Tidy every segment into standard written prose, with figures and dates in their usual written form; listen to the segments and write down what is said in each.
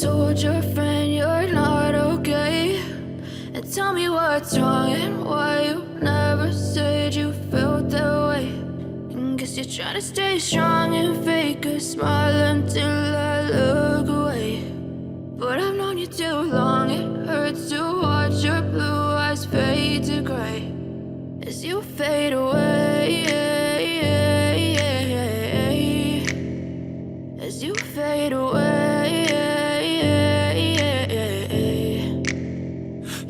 told your friend you're not okay? And tell me what's wrong and why you never said you felt that way. And guess you're trying to stay strong and fake a smile until I look away. But I've known you too long, it hurts to watch your blue eyes fade to gray as you fade away, as you fade away.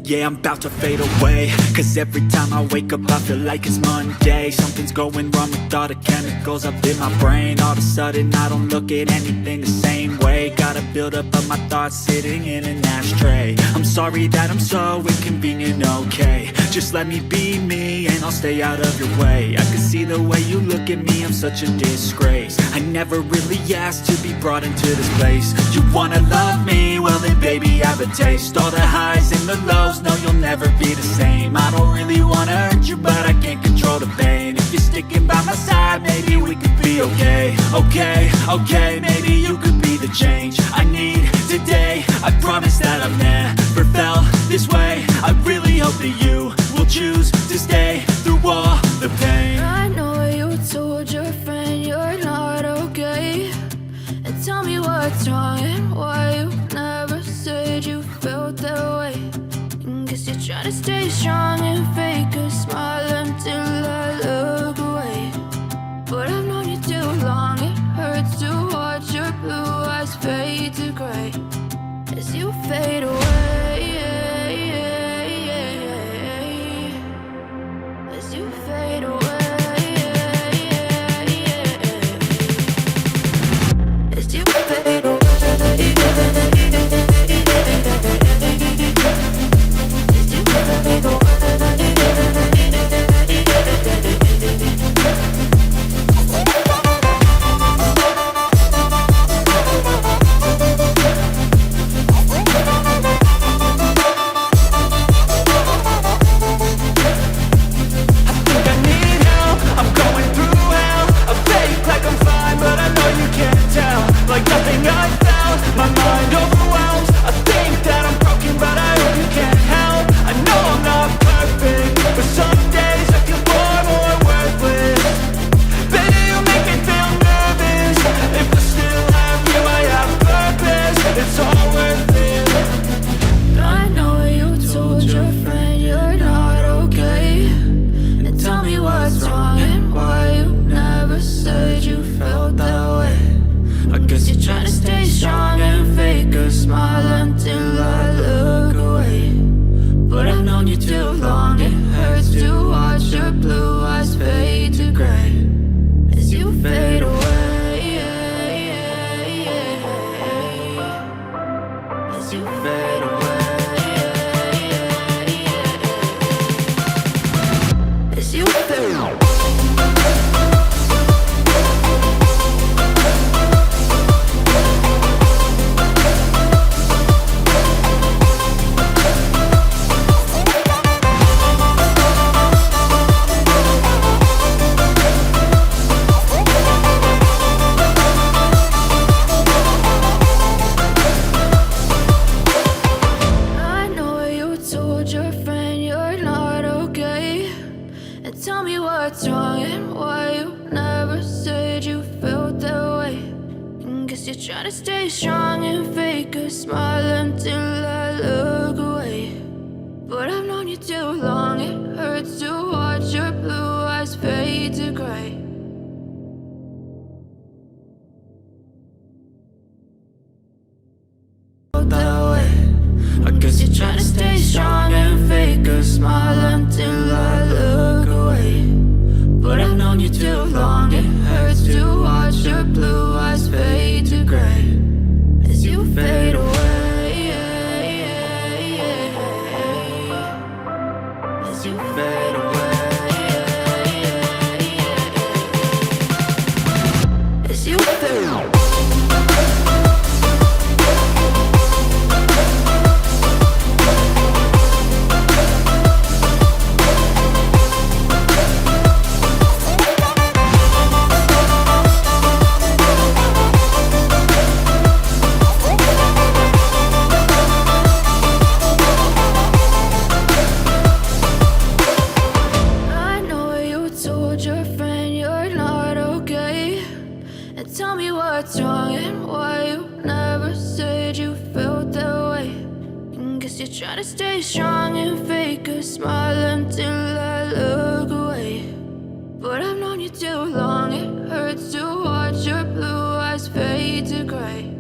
Yeah, I'm about to fade away, cause every time I wake up I feel like it's Monday. Something's going wrong with all the chemicals up in my brain. All of a sudden I don't look at anything the same way. Got a buildup of my thoughts sitting in an ashtray. I'm sorry that I'm so inconvenient, okay? Just let me be me and I'll stay out of your way. I can see the way you look at me, I'm such a disgrace. I never really asked to be brought into this place. You wanna love me? Well then baby have a taste. All the highs and the lows, no you'll never be the same. I don't really wanna hurt you but I can't control the pain. If you're sticking by my side maybe we could be okay. Okay, maybe you could be the change I need today. I promise that I've never felt this way. I really hope that you will choose to stay through all the pain. I know you told your friend you're not okay. And tell me what's wrong and why you never said you felt that way. And guess you're trying to stay strong and fake a smile until I look away. But I've known you too long, it hurts to watch your blue eyes fade to gray as you fade away, as you fade away, as you fade away. try to stay strong and fake a smile until I look away. But I've known you too long, it hurts to watch your blue eyes fade to gray.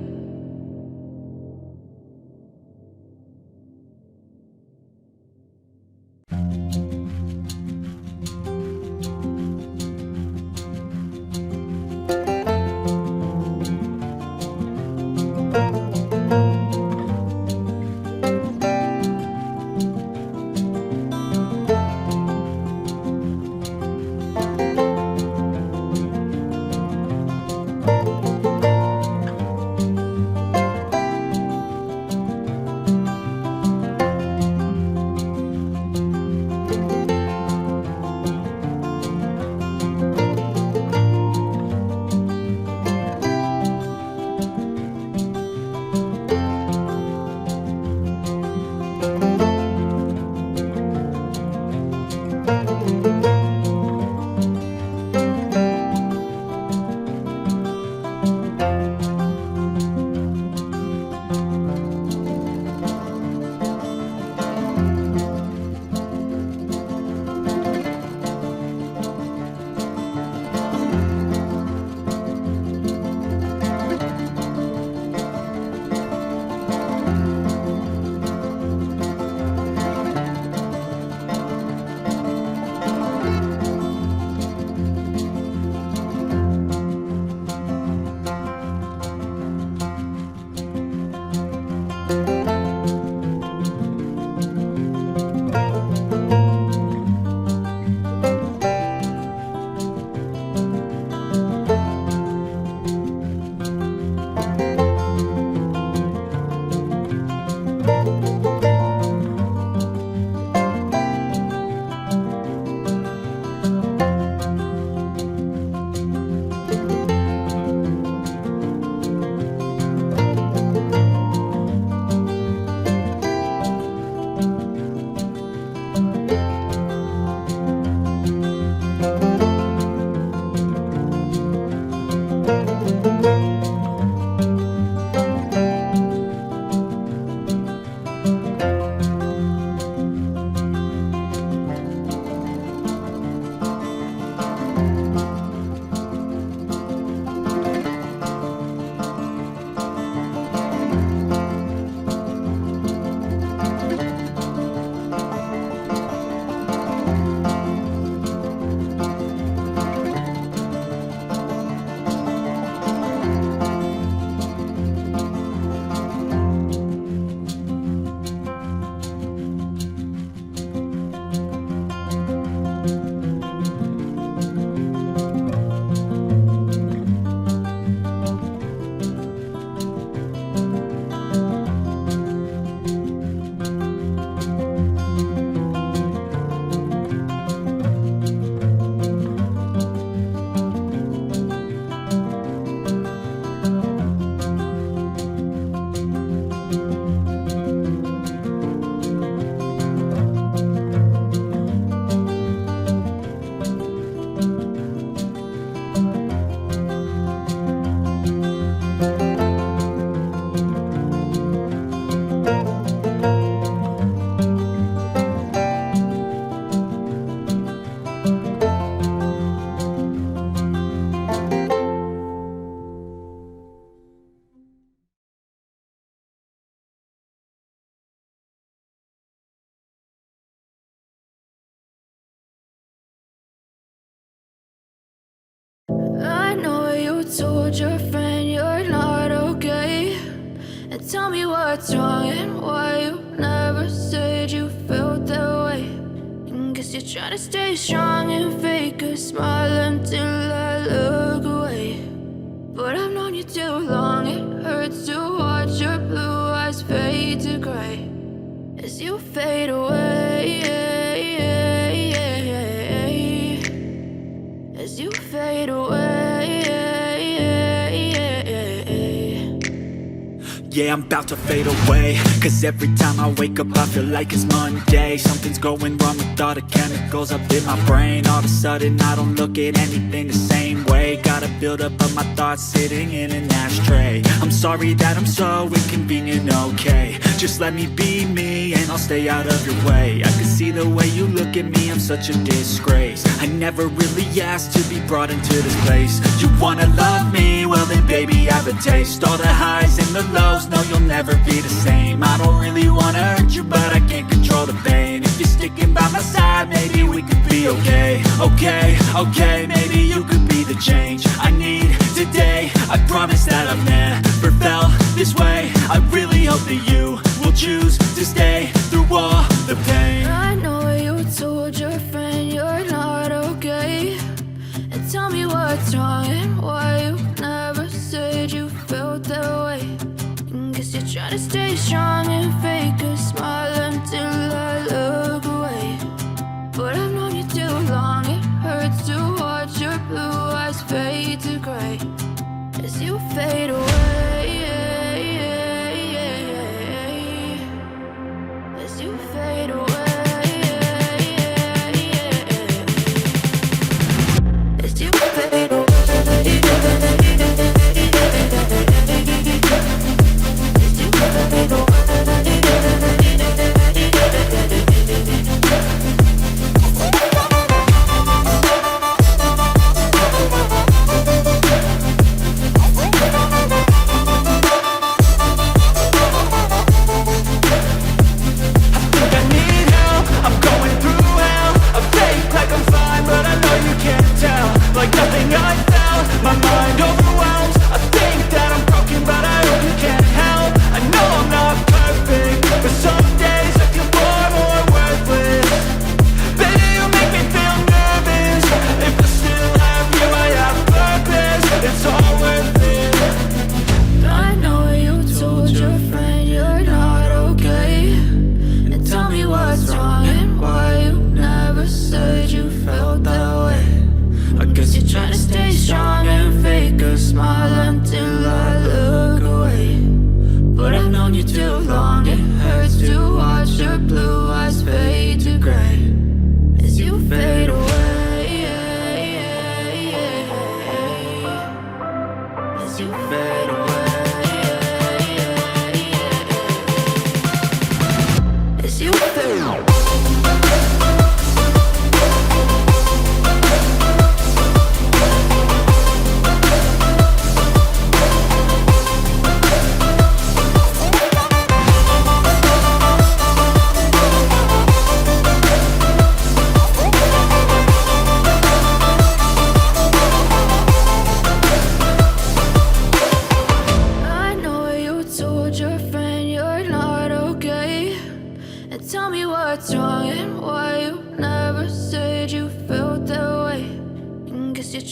I know you told your friend you're not okay, and tell me what's wrong and why you never said you felt that way. And guess you're trying to stay strong and fake a smile until I look away. But I've known you too long, it hurts to watch your blue eyes fade to gray as you fade away, as you fade away. Yeah, I'm about to fade away, cause every time I wake up I feel like it's Monday. Something's going wrong with all the chemicals up in my brain. All of a sudden I don't look at anything the same way. Gotta build up of my thoughts sitting in an ashtray. I'm sorry that I'm so inconvenient, okay. Just let me be me and I'll stay out of your way. I can see the way you look at me, I'm such a disgrace. I never really asked to be brought into this place. You wanna love me? Well then baby, have a taste. All the highs and the lows, no you'll never be the same. I don't really wanna hurt you, but I can't control the pain. If you're sticking by my side, maybe we could be okay. Okay, maybe you could be the change I need today. I promise that I've never felt this way. I really hope that you will choose to stay through all the pain. I know you told your friend you're not okay, and tell me what's wrong and why you never said you felt that way. Guess you're trying to stay strong and fake a smile until I look away. But I've known you too long, it hurts to watch your blue eyes fade to gray as you fade away. As you fade away. As you fade away.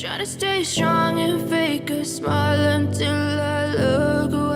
Try to stay strong and fake a smile until I look away.